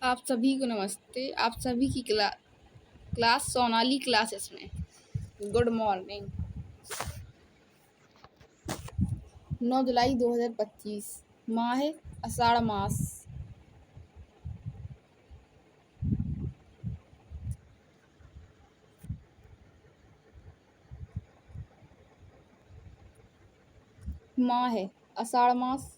आप सभी को नमस्ते। आप सभी की क्लास सोनाली क्लासेस में गुड मॉर्निंग। 9 जुलाई 2025 माह है आषाढ़ मास। माह है आषाढ़ मास।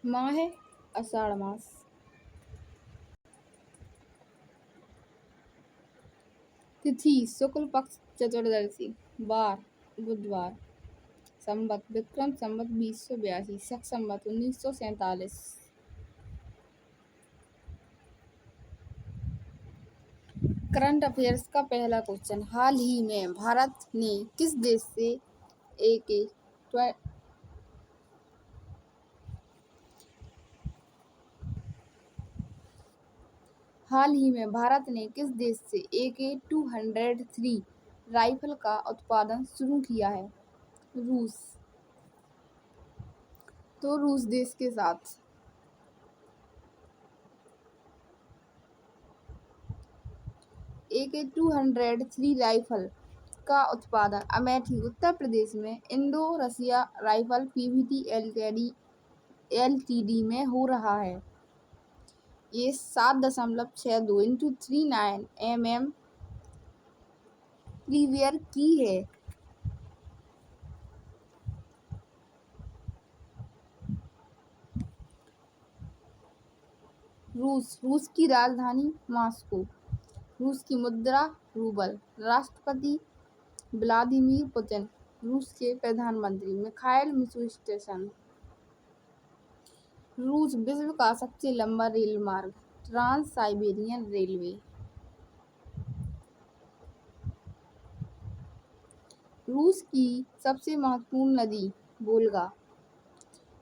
माह है आषाढ़ मास। तिथि शुक्ल पक्ष चतुर्दशी, वार बुधवार, संवत विक्रम संवत 2082, शक संवत 1947। करंट अफेयर्स का पहला क्वेश्चन, हाल ही में भारत ने किस देश से AK हाल ही में भारत ने किस देश से AK-203 राइफल का उत्पादन शुरू किया है? रूस। तो रूस देश के साथ। AK-203 राइफल का उत्पादन अमेठी उत्तर प्रदेश में इंडो रसिया राइफल PVT LTD में हो रहा है। ये 7.62 × 39 mm कैलिबर की है। रूस की राजधानी मॉस्को। रूस की मुद्रा रूबल। राष्ट्रपति व्लादिमीर पुतिन। रूस के प्रधानमंत्री मिखाइल मिशूस्तिन। रूस विश्व का सबसे लंबा रेल मार्ग ट्रांस साइबेरियन रेलवे। रूस की सबसे महत्वपूर्ण नदी वोल्गा।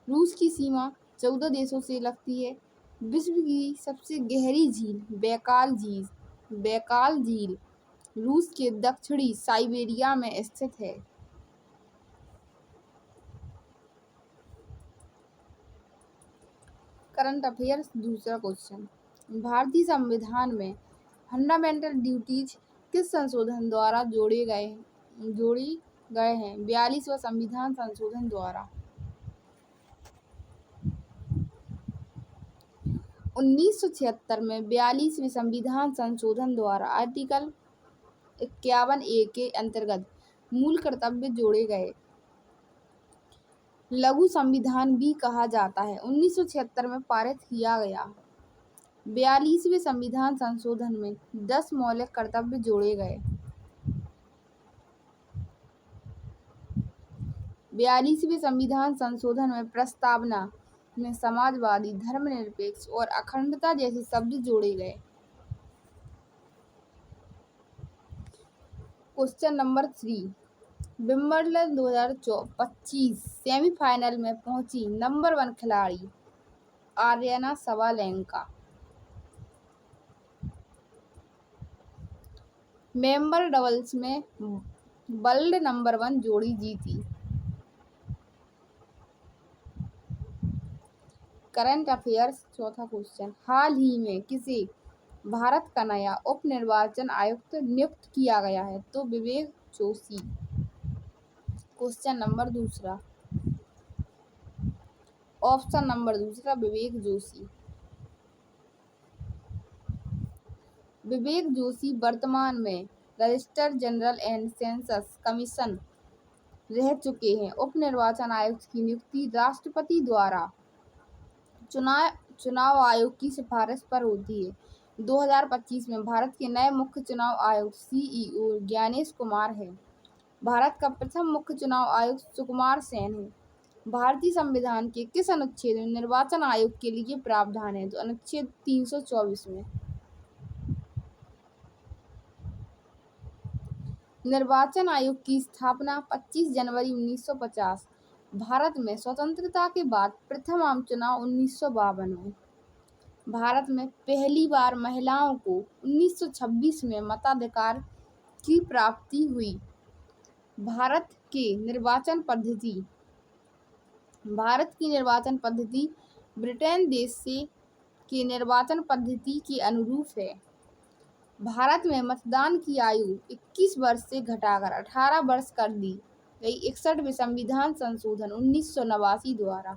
रूस की सीमा 14 देशों से लगती है। विश्व की सबसे गहरी झील बैकाल झील रूस के दक्षिणी साइबेरिया में स्थित है। करंट अफेयर्स दूसरा क्वेश्चन, भारतीय संविधान में फंडामेंटल ड्यूटीज किस संशोधन द्वारा जोड़े गए हैं? 42वां संविधान संशोधन द्वारा। 1976 में 42वें संविधान संशोधन द्वारा आर्टिकल 51A के अंतर्गत मूल कर्तव्य जोड़े गए। लघु संविधान भी कहा जाता है। 1976 में पारित किया गया। 42वें संविधान संशोधन में 10 मौलिक कर्तव्य जोड़े गए। 42वें संविधान संशोधन में प्रस्तावना में समाजवादी, धर्मनिरपेक्ष और अखंडता जैसे शब्द जोड़े गए। क्वेश्चन नंबर 3, विंबलडन 2025 सेमीफाइनल में पहुंची नंबर 1 खिलाड़ी आर्याना सबालेंका। मेंबर डबल्स में वर्ल्ड नंबर 1 जोड़ी जीती। करंट अफेयर्स चौथा क्वेश्चन, हाल ही में किसे भारत का नया उप निर्वाचन आयुक्त नियुक्त किया गया है? तो विवेक जोशी। क्वेश्चन नंबर दूसरा, ऑप्शन नंबर दूसरा विवेक जोशी। विवेक जोशी वर्तमान में registrar general and census commission रह चुके हैं। उप निर्वाचन आयुक्त की नियुक्ति राष्ट्रपति द्वारा चुनाव आयोग की सिफारिश पर होती है। 2025 में भारत के नए मुख्य चुनाव आयुक्त CEO ज्ञानेश कुमार है। भारत का प्रथम मुख्य चुनाव आयुक्त सुकुमार सेन है। भारतीय संविधान के किस अनुच्छेद में निर्वाचन आयोग के लिए प्रावधान है? तो अनुच्छेद 324 में। निर्वाचन आयोग की स्थापना 25 जनवरी 1950। भारत में स्वतंत्रता के बाद प्रथम आम चुनाव 1952 में। भारत में पहली बार महिलाओं को 1926 में मताधिकार की प्राप्ति हुई। भारत की निर्वाचन पद्धति ब्रिटेन देश की निर्वाचन पद्धति के अनुरूप है। भारत में मतदान की आयु 21 वर्ष से घटाकर 18 वर्ष कर दी गई 61वें संविधान संशोधन 1989 द्वारा।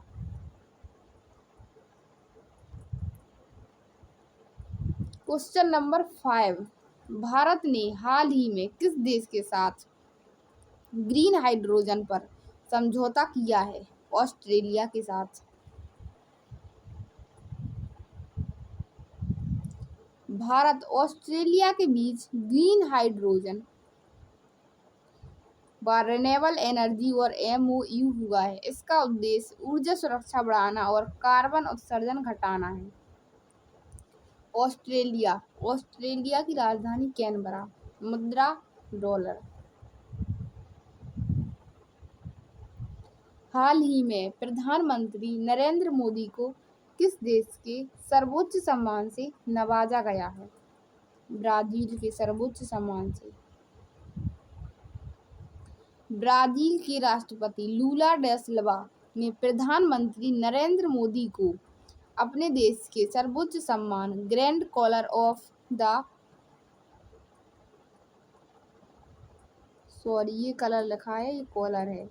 क्वेश्चन नंबर 5, भारत ने हाल ही में किस देश के साथ ग्रीन हाइड्रोजन पर समझौता किया है? ऑस्ट्रेलिया के साथ। भारत ऑस्ट्रेलिया के बीच ग्रीन हाइड्रोजन व रिन्यूएबल एनर्जी और MOU हुआ है। इसका उद्देश्य ऊर्जा सुरक्षा बढ़ाना और कार्बन उत्सर्जन घटाना है। ऑस्ट्रेलिया की राजधानी कैनबरा। मुद्रा डॉलर। हाल ही में प्रधानमंत्री नरेंद्र मोदी को किस देश के सर्वोच्च सम्मान से नवाजा गया है? ब्राजील के सर्वोच्च सम्मान से। ब्राजील के राष्ट्रपति लूला डा सिल्वा ने प्रधानमंत्री नरेंद्र मोदी को अपने देश के सर्वोच्च सम्मान ग्रैंड कॉलर ऑफ द ये कलर लिखा है, ये कॉलर है,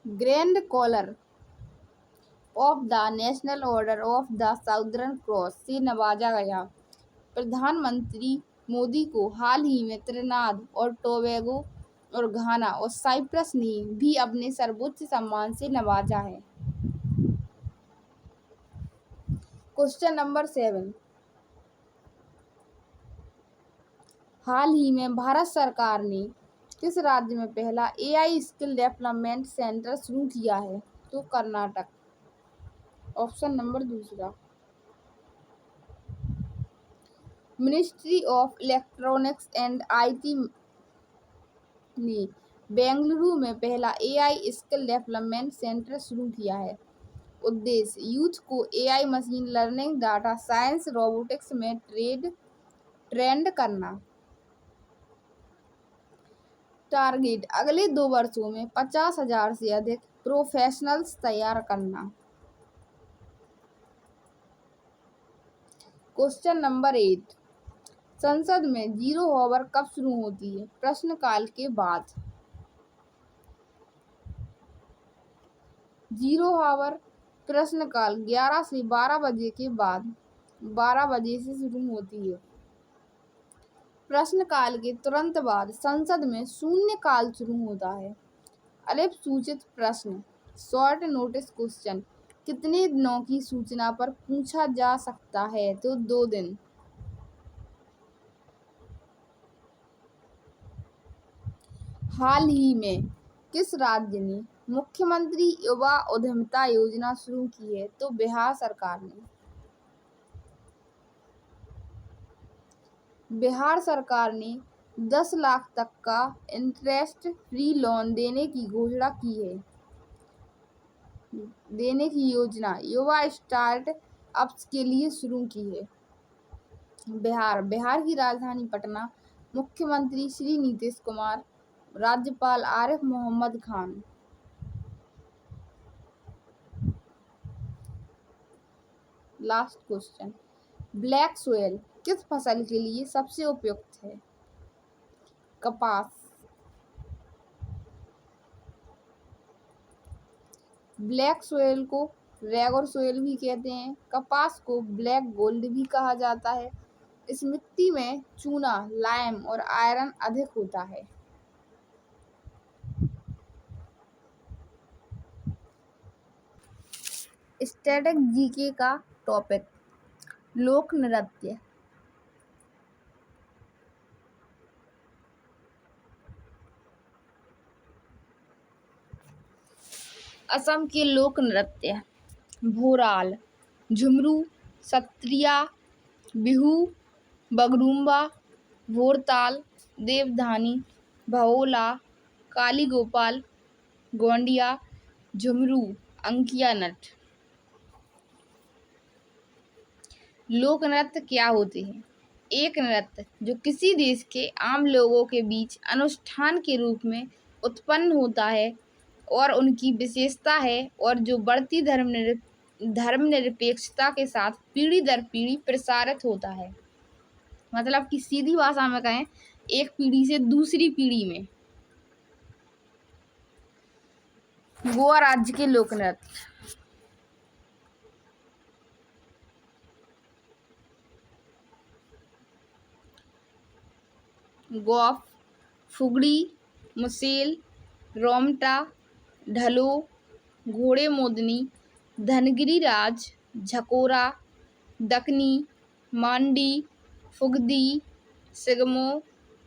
grand collar of the national order of the southern cross से नवाजा गया। प्रधानमंत्री मोदी को हाल ही में त्रिनाद और टोबैगो और घाना और साइप्रस ने भी अपने सर्वोच्च सम्मान से नवाजा है। क्वेश्चन नंबर 7, हाल ही में भारत सरकार ने किस राज्य में पहला AI स्किल डेवलपमेंट सेंटर शुरू किया है? तो Karnataka. Option number 2। Ministry of electronics and IT ने बेंगलुरु में पहला AI स्किल डेवलपमेंट सेंटर शुरू किया है। उद्देश्य यूथ को AI, machine learning, data science, robotics में ट्रेंड करना। टारगेट अगले 2 वर्षों में 50,000 से अधिक प्रोफेशनल्स तैयार करना। क्वेश्चन नंबर 8, संसद में जीरो आवर कब शुरू होती है? प्रश्नकाल के बाद। जीरो आवर प्रश्नकाल 11 से 12 बजे के बाद 12 बजे से शुरू होती है। प्रश्नकाल के तुरंत बाद संसद में शून्यकाल शुरू होता है। अल्प सूचित प्रश्न शॉर्ट नोटिस क्वेश्चन कितने दिनों की सूचना पर पूछा जा सकता है? तो 2 दिन। हाल ही में किस राज्य ने मुख्यमंत्री युवा उद्यमिता योजना शुरू की है? तो बिहार सरकार ने। बिहार सरकार ने 10 लाख तक का इंटरेस्ट फ्री लोन देने की घोषणा की है। योजना युवा स्टार्ट अप्स के लिए शुरू की है। बिहार की राजधानी पटना। मुख्यमंत्री श्री नीतीश कुमार। राज्यपाल Arif Mohammad Khan. Last question, black soil किस फसल के लिए सबसे उपयुक्त है? कपास। ब्लैक सोयल को रेगर सोयल भी कहते हैं। कपास को ब्लैक गोल्ड भी कहा जाता है। इस मिट्टी में चूना, लाइम और आयरन अधिक होता है। स्टैटिक जीके का टॉपिक लोक नृत्य। असम के लोक नृत्य भोराल, झुमरू, सत्रिया, बिहू, बगरुम्बा, भोरताल, देवधानी, भवोला, काली गोपाल, गोंडिया, झुमरू, अंकिया नट। लोक नृत्य क्या होते हैं? एक नृत्य जो किसी देश के आम लोगों के बीच अनुष्ठान के रूप में उत्पन्न होता है और उनकी विशेषता है और जो बढ़ती धर्मनिरपेक्षता के साथ पीढ़ी दर पीढ़ी प्रसारित होता है। मतलब कि सीधी भाषा में कहें, एक पीढ़ी से दूसरी पीढ़ी में। गोवा राज्य के लोक नृत्य। गोफ, फुगड़ी, मुसेल, रोमटा, ढलो, घोड़े मोदनी, धनगिरी राज, झकोरा, दकनी, मांडी, फुगदी, सिगमो,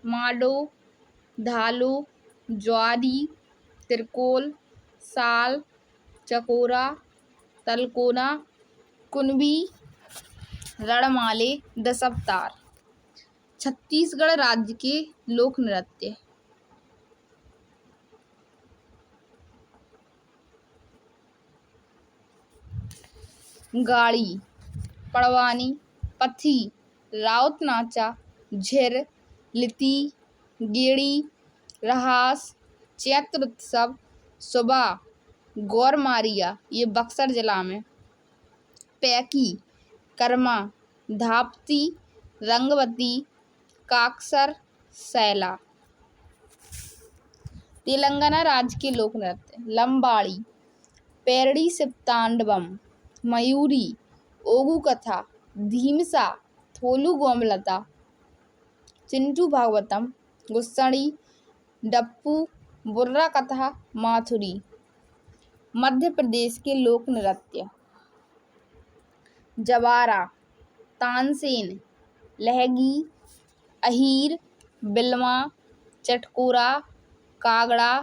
माडो, धालो, ज्वारी, तिरकोल, साल, चकोरा, तलकोना, कुनबी, रणमाले, दशवतार। छत्तीसगढ़ राज्य के लोक नृत्य। गाड़ी, पड़वानी, पथी, राउत नाचा, झिर, लिती, गेड़ी, रहास, चैत्र उत्सव, सुबह, गौरमारिया, ये बक्सर जिला में, पैकी, कर्मा, धापती, रंगवती, काकसर, सैला। तेलंगाना राज्य के लोक नृत्य। लंबाड़ी, पेरड़ी सिप्तांडवम, मयूरी, ओगू कथा, धीमसा, थोलू गोमलता, चिंटू भागवतम, गुस्सड़ी, डप्पू, बुर्रा कथा, माथुरी। मध्य प्रदेश के लोक नृत्य। जवारा, तानसेन, लहगी, अहीर, बिलमा, चटकोरा, कागड़ा,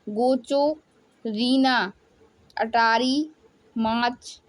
गोचो, रीना, अटारी, माच,